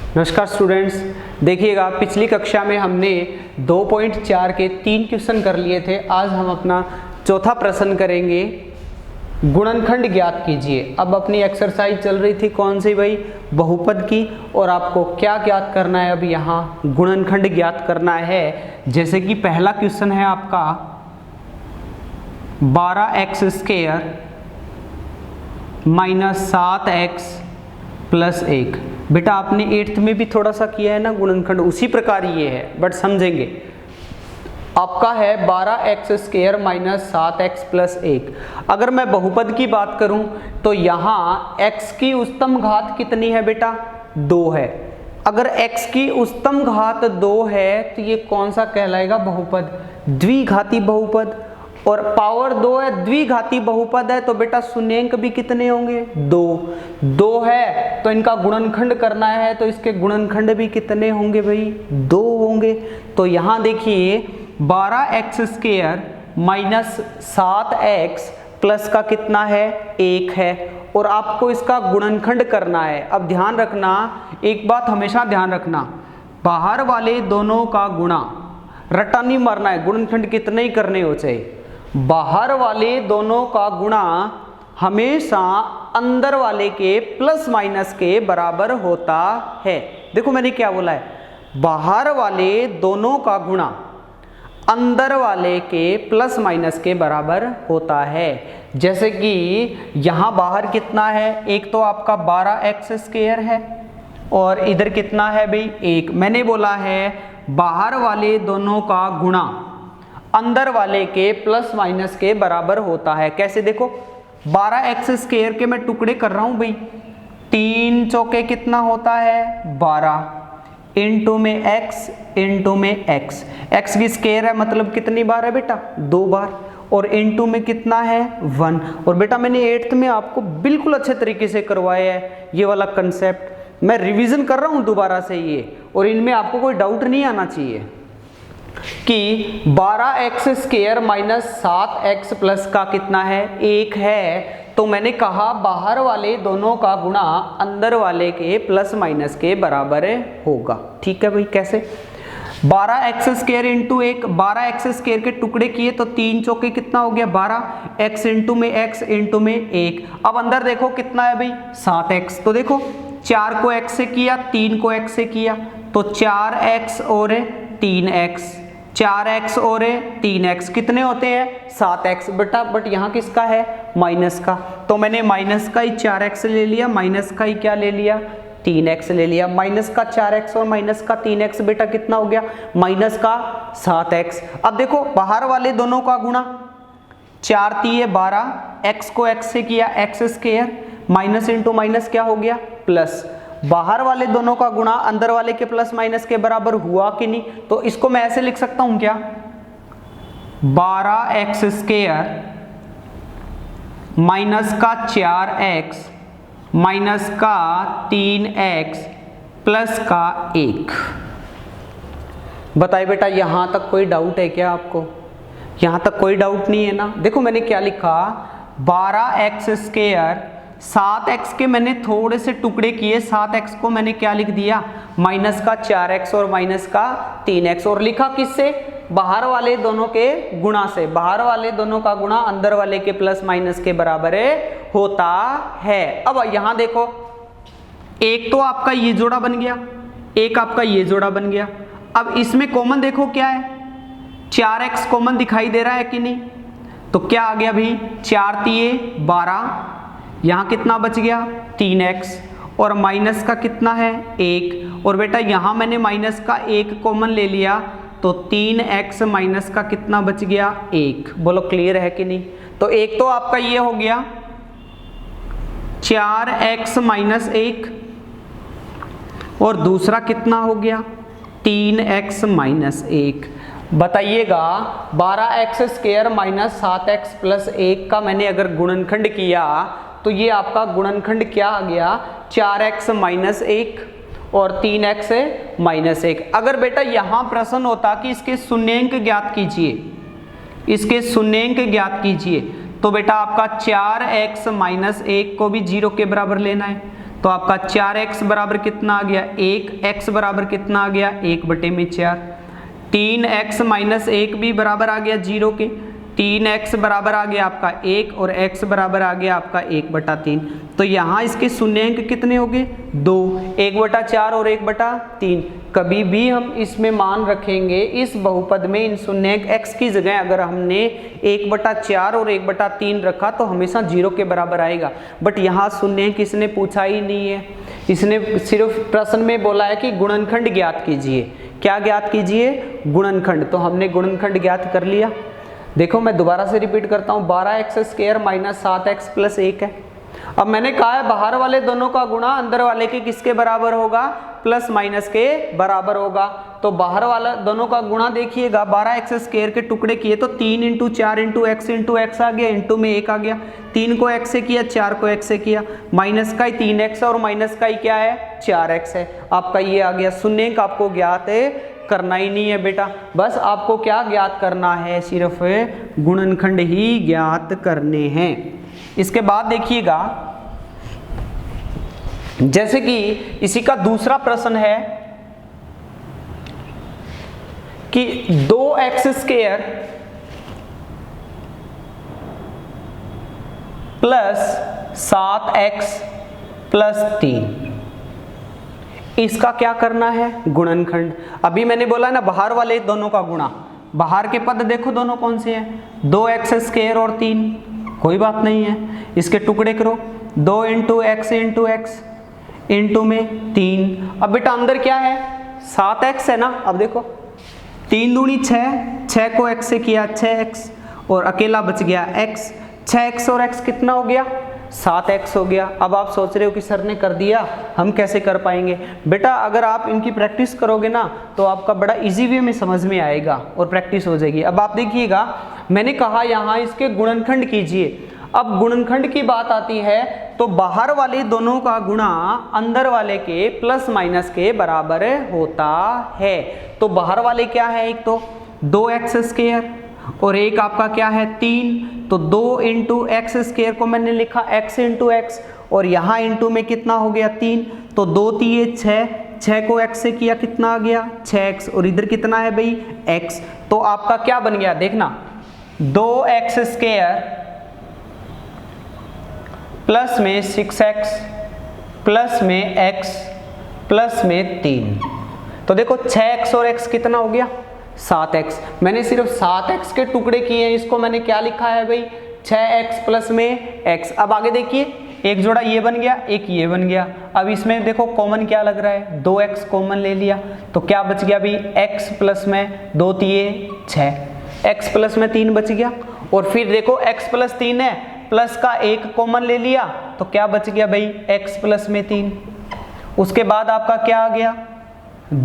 नमस्कार स्टूडेंट्स, देखिएगा पिछली कक्षा में हमने 2.4 के 3 क्वेश्चन कर लिए थे। आज हम अपना चौथा प्रश्न करेंगे, गुणनखंड ज्ञात कीजिए। अब अपनी एक्सरसाइज चल रही थी कौन सी भाई, बहुपद की, और आपको क्या ज्ञात करना है, अब यहाँ गुणनखंड ज्ञात करना है। जैसे कि पहला क्वेश्चन है आपका 12x² - 7x + 1। बेटा आपने 8th में भी थोड़ा सा किया है ना गुणनखंड, उसी प्रकार ये है, बट समझेंगे। आपका है 12x² - 7x + 1। अगर मैं बहुपद की बात करूं तो यहाँ x की उच्चतम घात कितनी है बेटा, 2 है। अगर x की उच्चतम घात 2 है तो ये कौन सा कहलाएगा, बहुपद, द्विघाती बहुपद। और पावर 2 है, द्विघाती बहुपद है, तो बेटा शून्यांक भी कितने होंगे, 2 है। तो इनका गुणनखंड करना है तो इसके गुणनखंड भी कितने होंगे भाई, 2 होंगे। तो यहाँ देखिए 12x² - 7x प्लस का कितना है, 1 है, और आपको इसका गुणनखंड करना है। अब ध्यान रखना, एक बात हमेशा ध्यान रखना, बाहर वाले दोनों का गुणा, रट्टा नहीं मारना है, गुणनखंड कितने ही करने हो चाहिए। बाहर वाले दोनों का गुणा हमेशा अंदर वाले के प्लस माइनस के बराबर होता है। देखो मैंने क्या बोला है, बाहर वाले दोनों का गुणा अंदर वाले के प्लस माइनस के बराबर होता है। जैसे कि यहाँ बाहर कितना है, एक तो आपका 12x² है और इधर कितना है भाई, 1। मैंने बोला है बाहर वाले दोनों का गुणा अंदर वाले के प्लस माइनस के बराबर होता है। कैसे, देखो 12x² के मैं टुकड़े कर रहा हूं भाई, 3 चौके कितना होता है, 12, इंटू में x, इंटू में x की स्क्वायर है, मतलब कितनी बार है बेटा, 2 बार, और इंटू में कितना है, 1। और बेटा मैंने 8th में आपको बिल्कुल अच्छे तरीके से करवाया है ये वाला कंसेप्ट, मैं रिवीजन कर रहा हूं दोबारा से ये, और इनमें आपको कोई डाउट नहीं आना चाहिए कि 12x² - 7x प्लस का कितना है, 1 है। तो मैंने कहा बाहर वाले दोनों का गुणा अंदर वाले के प्लस माइनस के बराबर होगा। ठीक है भाई, कैसे, 12x² इंटू 1, 12x² के टुकड़े किए तो 3 चौके कितना हो गया, 12, x इंटू में x इंटू में 1। अब अंदर देखो कितना है भाई, 7x। तो देखो 4 को x से किया, 3 को x से किया, तो 4x और 3x, 4x और 3x कितने होते हैं, 7x बेटा। बट यहाँ किसका है, माइनस का, तो मैंने माइनस का ही 4x ले लिया, माइनस का ही क्या ले लिया, 3x ले लिया। माइनस का 4x और माइनस का 3x बेटा कितना हो गया, माइनस का 7x। अब देखो बाहर वाले दोनों का गुणा, 4 3 12, x को x से किया, x², माइनस इंटू माइनस क्या हो गया, प्लस। बाहर वाले दोनों का गुणा अंदर वाले के प्लस माइनस के बराबर हुआ कि नहीं, तो इसको मैं ऐसे लिख सकता हूं क्या, 12x² माइनस का 4x माइनस का 3x प्लस का 1। बताइए बेटा यहां तक कोई डाउट है क्या आपको, यहां तक कोई डाउट नहीं है ना। देखो मैंने क्या लिखा, 12x², 7x के मैंने थोड़े से टुकड़े किए, 7x को मैंने क्या लिख दिया, माइनस का 4x और माइनस का 3x, और लिखा किससे, बाहर वाले दोनों के गुणा से। बाहर वाले दोनों का गुणा अंदर वाले के प्लस माइनस के बराबर होता है। अब यहां देखो, एक तो आपका ये जोड़ा बन गया, एक आपका ये जोड़ा बन गया। अब इसमें कॉमन देखो क्या है, 4x कॉमन दिखाई दे रहा है कि नहीं, तो क्या आ गया भाई, 4 3 12, यहाँ कितना बच गया, 3x, और माइनस का कितना है, 1, और बेटा यहाँ मैंने माइनस का 1 कॉमन ले लिया, तो 3x माइनस का कितना बच गया, 1। बोलो क्लियर है कि नहीं। तो एक तो आपका ये हो गया 4x - 1, और दूसरा कितना हो गया, 3x - 1। बताइएगा 12x² - 7x + 1 का मैंने अगर गुणनखंड किया तो ये आपका गुणनखंड क्या आ गया, 4x - 1 और 3x - 1। अगर बेटा यहां प्रश्न होता कि इसके शून्यांक ज्ञात कीजिए, इसके शून्यांक ज्ञात कीजिए, तो बेटा आपका 4x - 1 को भी 0 के बराबर लेना है, तो आपका 4x बराबर कितना आ गया 1, x बराबर कितना आ गया 1/4। 3x माइनस 1 भी बराबर आ गया 0 के, 3x बराबर आ गया आपका 1 और x बराबर आ गया आपका 1/3। तो यहाँ इसके शून्यांक कितने हो गए 2, 1/4 और 1/3। कभी भी हम इसमें मान रखेंगे इस बहुपद में इन शून्यांक x की जगह अगर हमने 1/4 और 1/3 रखा तो हमेशा 0 के बराबर आएगा। बट यहाँ शून्यांक इसने पूछा ही नहीं है, इसने सिर्फ प्रश्न में बोला है कि गुणनखंड ज्ञात कीजिए। क्या ज्ञात कीजिए गुणनखंड। तो हमने गुणनखंड ज्ञात कर लिया। देखो मैं दोबारा से रिपीट करता हूँ, 12x² माइनस 7x प्लस 1 है। अब मैंने कहा है बाहर वाले दोनों का गुणा अंदर वाले के किसके बराबर होगा प्लस माइनस के बराबर होगा। तो बाहर वाला दोनों का गुणा देखिएगा, 12x² के टुकड़े किए तो 3 × 4 × x आ गया, इंटू में 1 आ गया। 3 को x से किया, 4 को x से किया, माइनस का ही 3x और माइनस का ही क्या है 4x है। आपका ये आ गया। शून्यांक आपको ज्ञात है करना ही नहीं है बेटा, बस आपको क्या ज्ञात करना है सिर्फ गुणनखंड ही ज्ञात करने हैं। इसके बाद देखिएगा जैसे कि इसी का दूसरा प्रश्न है कि 2x² प्लस 7x प्लस 3, इसका क्या करना है गुणनखंड। अभी मैंने बोला ना बाहर वाले दोनों का गुणा, बाहर के पद देखो दोनों कौन से हैं 2x² और 3, कोई बात नहीं है। इसके टुकड़े करो, 2 × x इंटू में 3। अब बेटा अंदर क्या है 7x है ना। अब देखो 3 दूनी 6, 6 को x से किया 6x और अकेला बच गया x। 6x और x कितना हो गया 7x हो गया। अब आप सोच रहे हो कि सर ने कर दिया, हम कैसे कर पाएंगे। बेटा अगर आप इनकी प्रैक्टिस करोगे ना तो आपका बड़ा इजी वे में समझ में आएगा और प्रैक्टिस हो जाएगी। अब आप देखिएगा मैंने कहा यहाँ इसके गुणनखंड कीजिए। अब गुणनखंड की बात आती है तो बाहर वाले दोनों का गुणा अंदर वाले के प्लस माइनस के बराबर होता है। तो बाहर वाले क्या है, एक तो 2x² और एक आपका क्या है 3। तो 2 × x² को मैंने लिखा x × x और यहाँ इंटू में कितना हो गया 3। तो 2 × 6, 6 को x से किया कितना आ गया 6x और इधर कितना है भाई x। तो आपका क्या बन गया देखना 2x² प्लस में 6x प्लस में x प्लस में 3। तो देखो 6x और x कितना हो गया 7x। मैंने सिर्फ 7x के टुकड़े किए हैं, इसको मैंने क्या लिखा है भाई 6x प्लस में x। अब आगे देखिए एक जोड़ा ये बन गया, एक ये बन गया। अब इसमें देखो कॉमन क्या लग रहा है 2x कॉमन ले लिया तो क्या बच गया भाई x प्लस में 2 × 6, x प्लस में 3 बच गया। और फिर देखो x प्लस 3 है, प्लस का 1 कॉमन ले लिया तो क्या बच गया भाई x प्लस में 3। उसके बाद आपका क्या आ गया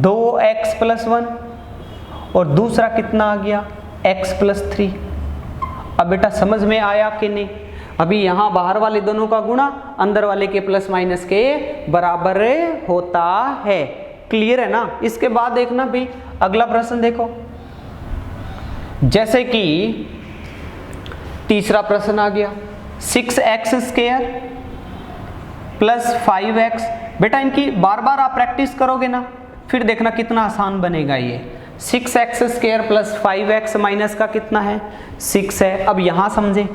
2x प्लस 1 और दूसरा कितना आ गया x प्लस 3। अब बेटा समझ में आया कि नहीं। अभी यहाँ बाहर वाले दोनों का गुणा अंदर वाले के प्लस माइनस के बराबर होता है। क्लियर है ना। इसके बाद देखना भाई अगला प्रश्न देखो, जैसे कि तीसरा प्रश्न आ गया 6x² प्लस 5x। बेटा इनकी बार बार आप प्रैक्टिस करोगे ना फिर देखना कितना आसान बनेगा ये। 6x² प्लस 5x माइनस का कितना है 6 है। अब यहां समझे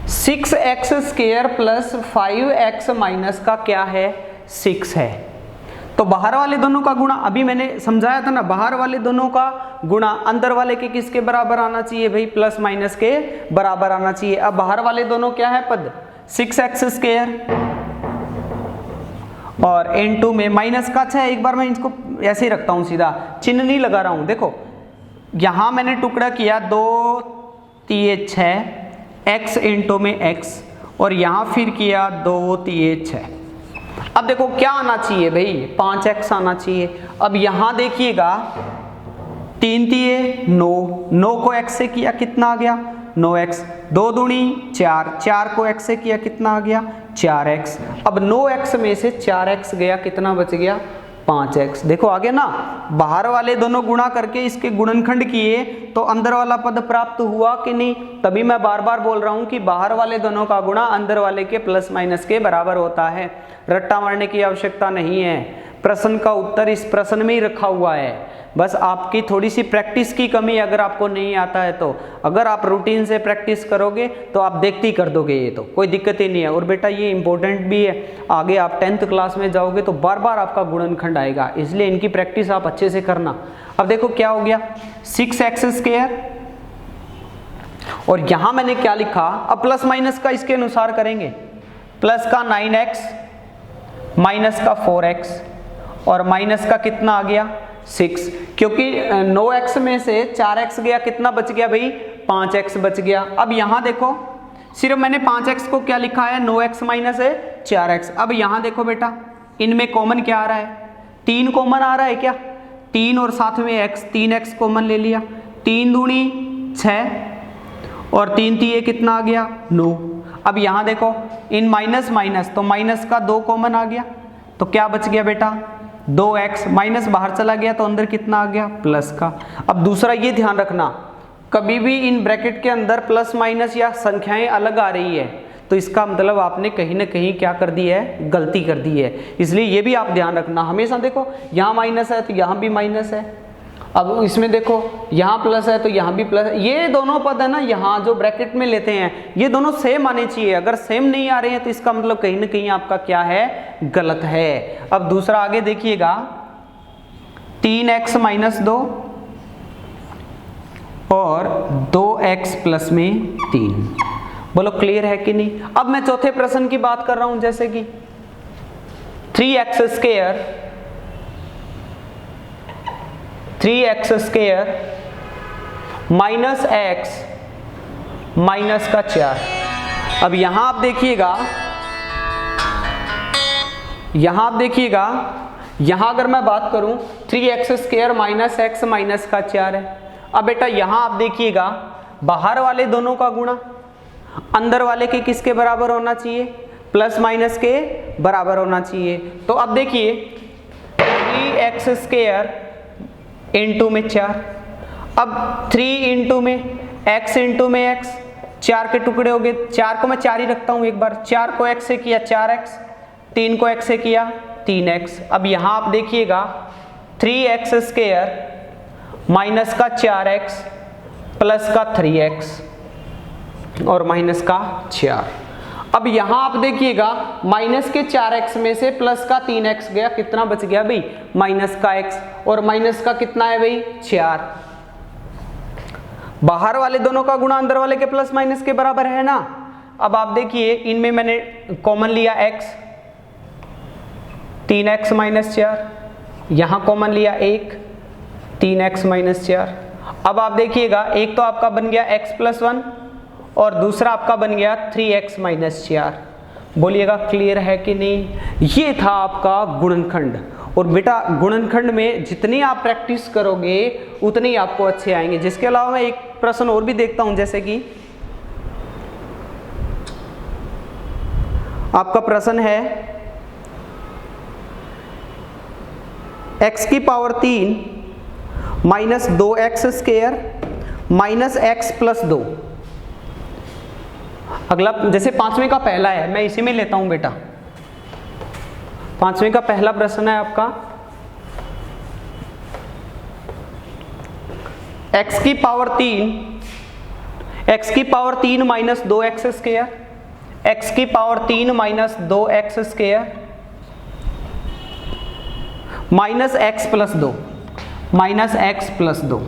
6x² प्लस 5x माइनस का क्या है 6 है। तो बाहर वाले दोनों का गुणा अभी मैंने समझाया था ना, बाहर वाले दोनों का गुणा अंदर वाले के किसके बराबर आना चाहिए भाई प्लस माइनस के बराबर आना चाहिए। अब बाहर वाले दोनों क्या है पद 6x² और इंटू में माइनस का 6। एक बार मैं इसको ऐसे ही रखता हूं, सीधा चिन्ह नहीं लगा रहा हूं। देखो यहां मैंने टुकड़ा किया 2 × 6 x इंटू में x और यहां फिर किया 2 × 6। अब देखो क्या आना चाहिए भाई 5x आना चाहिए। अब यहां देखिएगा 3 × 9, 9 को x से किया कितना आ गया 9x। 2 दूनी 4, 4 को x से किया कितना आ गया 4x। अब 9x में से 4x गया कितना बच गया 5x। देखो आगे ना, बाहर वाले दोनों गुणा करके इसके गुणनखंड किए तो अंदर वाला पद प्राप्त हुआ कि नहीं। तभी मैं बार बार बोल रहा हूं कि बाहर वाले दोनों का गुणा अंदर वाले के प्लस माइनस के बराबर होता है। रट्टा मारने की आवश्यकता नहीं है, प्रश्न का उत्तर इस प्रश्न में ही रखा हुआ है। बस आपकी थोड़ी सी प्रैक्टिस की कमी, अगर आपको नहीं आता है तो। अगर आप रूटीन से प्रैक्टिस करोगे तो आप देखते ही कर दोगे, ये तो कोई दिक्कत ही नहीं है। और बेटा ये इंपॉर्टेंट भी है, आगे आप 10th क्लास में जाओगे तो बार बार आपका गुणनखंड आएगा, इसलिए इनकी प्रैक्टिस आप अच्छे से करना। अब देखो क्या हो गया, 6x², और यहां मैंने क्या लिखा, अब प्लस माइनस का इसके अनुसार करेंगे। प्लस का 9x, माइनस का 4x, और माइनस का कितना आ गया 6, क्योंकि 9x में से 4x गया, कितना बच गया भाई 5x बच गया। अब यहां देखो, सिर्फ मैंने 5x को क्या लिखा है, 9x माइनस है 4x। अब यहां देखो बेटा, इनमें कॉमन क्या आ रहा है, 3 कॉमन आ रहा है क्या, 3 और साथ में x, 3x कॉमन ले लिया, 3 दूनी 6 और 3 तीये कितना आ गया 9। अब यहां देखो, इन माइनस माइनस तो माइनस का 2 कॉमन आ गया, तो क्या बच गया बेटा 2x, माइनस बाहर चला गया तो अंदर कितना आ गया प्लस का। अब दूसरा ये ध्यान रखना, कभी भी इन ब्रैकेट के अंदर प्लस माइनस या संख्याएं अलग आ रही है तो इसका मतलब आपने कहीं ना कहीं क्या कर दी है, गलती कर दी है। इसलिए ये भी आप ध्यान रखना हमेशा। देखो यहाँ माइनस है तो यहाँ भी माइनस है, अब इसमें देखो यहाँ प्लस है तो यहाँ भी प्लस है। ये दोनों पद है ना, यहाँ जो ब्रैकेट में लेते हैं ये दोनों सेम आने चाहिए। अगर सेम नहीं आ रहे हैं तो इसका मतलब कहीं ना कहीं आपका क्या है, गलत है। अब दूसरा आगे देखिएगा, 3x माइनस 2 और 2x प्लस में 3। बोलो क्लियर है कि नहीं। अब मैं चौथे प्रश्न की बात कर रहा हूं, जैसे कि 3x² माइनस x माइनस का 4। अब यहां आप देखिएगा, यहां अगर मैं बात करूं 3x² माइनस x माइनस का 4 है। अब बेटा यहां आप देखिएगा, बाहर वाले दोनों का गुणा अंदर वाले के किसके बराबर होना चाहिए, प्लस माइनस के बराबर होना चाहिए। तो अब देखिए 3x² इंटू में 4, अब 3 इंटू में x इंटू में x, 4 के टुकड़े हो गए, 4 को मैं 4 ही रखता हूं एक बार, 4 को x से किया 4x, 3 को x से किया 3x। अब यहां आप देखिएगा 3x² माइनस का 4x प्लस का 3x और माइनस का 4। अब यहां आप देखिएगा माइनस के 4x में से प्लस का 3x गया, कितना बच गया भाई माइनस का x, और माइनस का कितना है भाई 4। बाहर वाले दोनों का गुणा अंदर वाले के प्लस माइनस के बराबर है ना। अब आप देखिए इनमें मैंने कॉमन लिया x, 3x माइनस 4, यहां कॉमन लिया 1, 3x माइनस 4। अब आप देखिएगा एक तो आपका बन गया x प्लस 1 और दूसरा आपका बन गया 3x माइनस 4। बोलिएगा क्लियर है कि नहीं। ये था आपका गुणनखंड। और बेटा गुणनखंड में जितनी आप प्रैक्टिस करोगे उतने ही आपको अच्छे आएंगे। जिसके अलावा मैं एक प्रश्न और भी देखता हूं, जैसे कि आपका प्रश्न है x की power 3 minus 2x² minus x plus 2। अगला जैसे 5वें का पहला है, मैं इसी में लेता हूं बेटा। 5वें का पहला प्रश्न है आपका, x की पावर 3 माइनस 2x² x की power 3 minus 2x² minus x plus 2 minus x plus 2।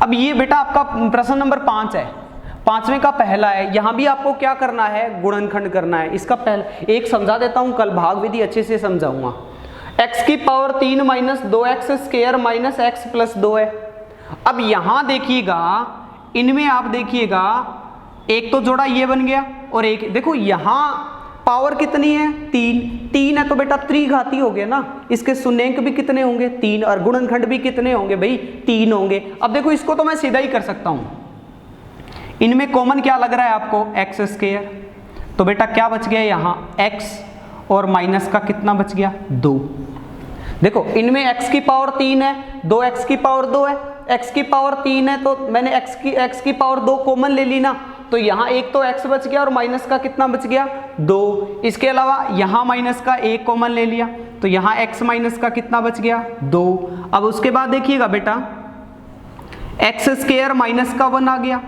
अब ये बेटा आपका प्रश्न नंबर 5 है, 5वें का पहला है। यहां भी आपको क्या करना है, गुणनखंड करना है। इसका पहला एक समझा देता हूं, कल भाग विधि अच्छे से समझाऊंगा। x की power 3 minus 2x² minus x plus 2 है। अब यहां देखिएगा, इनमें आप देखिएगा एक तो जोड़ा ये बन गया और एक देखो यहां पावर कितनी है 3 है तो बेटा त्रिघाती हो गया ना। इसके शून्यंक भी कितने होंगे 3 और गुणनखंड भी कितने होंगे भाई 3 होंगे। अब देखो इसको तो मैं सीधा ही कर सकता हूं, इनमें कॉमन क्या लग रहा है आपको x², तो बेटा क्या बच गया यहां x और माइनस का कितना बच गया 2। देखो इनमें x की पावर 3 है, 2x की पावर 2 है, x की पावर 3 है तो मैंने x की पावर 2 कॉमन ले ली ना, तो यहाँ एक तो x बच गया और माइनस का कितना बच गया 2। इसके अलावा यहाँ माइनस का 1 कॉमन ले लिया तो यहाँ x माइनस का कितना बच गया 2। अब उसके बाद देखिएगा बेटा एक्स स्क्वायर माइनस का 1 आ गया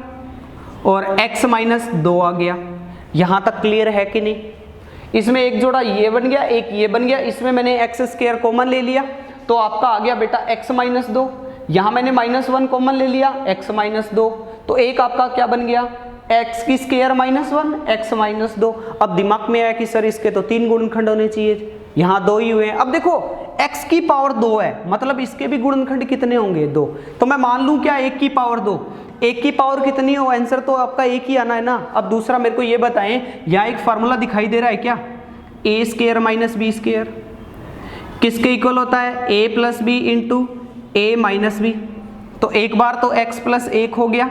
और x माइनस 2 आ गया। यहाँ तक क्लियर है कि नहीं? इसमें एक जोड़ा ये बन गया, एक ये बन गया, इसमें मैंने एक्स स्क्वायर कॉमन ले लिया तो आपका आ गया बेटा x माइनस 2। यहाँ मैंने -1 कॉमन ले लिया, x माइनस 2, तो एक आपका क्या बन गया x की स्क्वायर -1 x माइनस 2। अब दिमाग में आया कि सर इसके तो 3 गुणनखंड होने चाहिए, यहाँ 2 ही हुए हैं। अब देखो x की पावर 2 है मतलब इसके भी गुणनखंड कितने होंगे 2, तो मैं मान लूँ क्या 1 की पावर 2, 1 की पावर कितनी हो, आंसर तो आपका 1 ही आना है ना। अब दूसरा मेरे को ये बताएं, यहाँ एक फार्मूला दिखाई दे रहा है क्या, a square minus B square किसके इक्वल होता है a plus B into A minus B. तो एक बार तो x प्लस 1 हो गया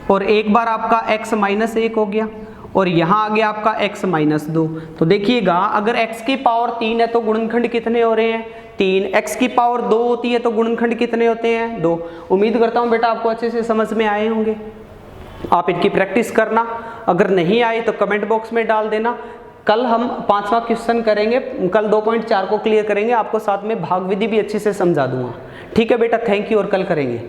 और एक बार आपका x माइनस 1 हो गया और यहाँ आ गया आपका x माइनस 2। तो देखिएगा अगर x की पावर 3 है तो गुणनखंड कितने हो रहे हैं 3, x की पावर 2 होती है तो गुणनखंड कितने होते हैं 2। उम्मीद करता हूँ बेटा आपको अच्छे से समझ में आए होंगे। आप इनकी प्रैक्टिस करना, अगर नहीं आए तो कमेंट बॉक्स में डाल देना। कल हम 5वां क्वेश्चन करेंगे, कल 2.4 को क्लियर करेंगे, आपको साथ में भाग विधि भी अच्छे से समझा दूंगा। ठीक है बेटा, थैंक यू और कल करेंगे।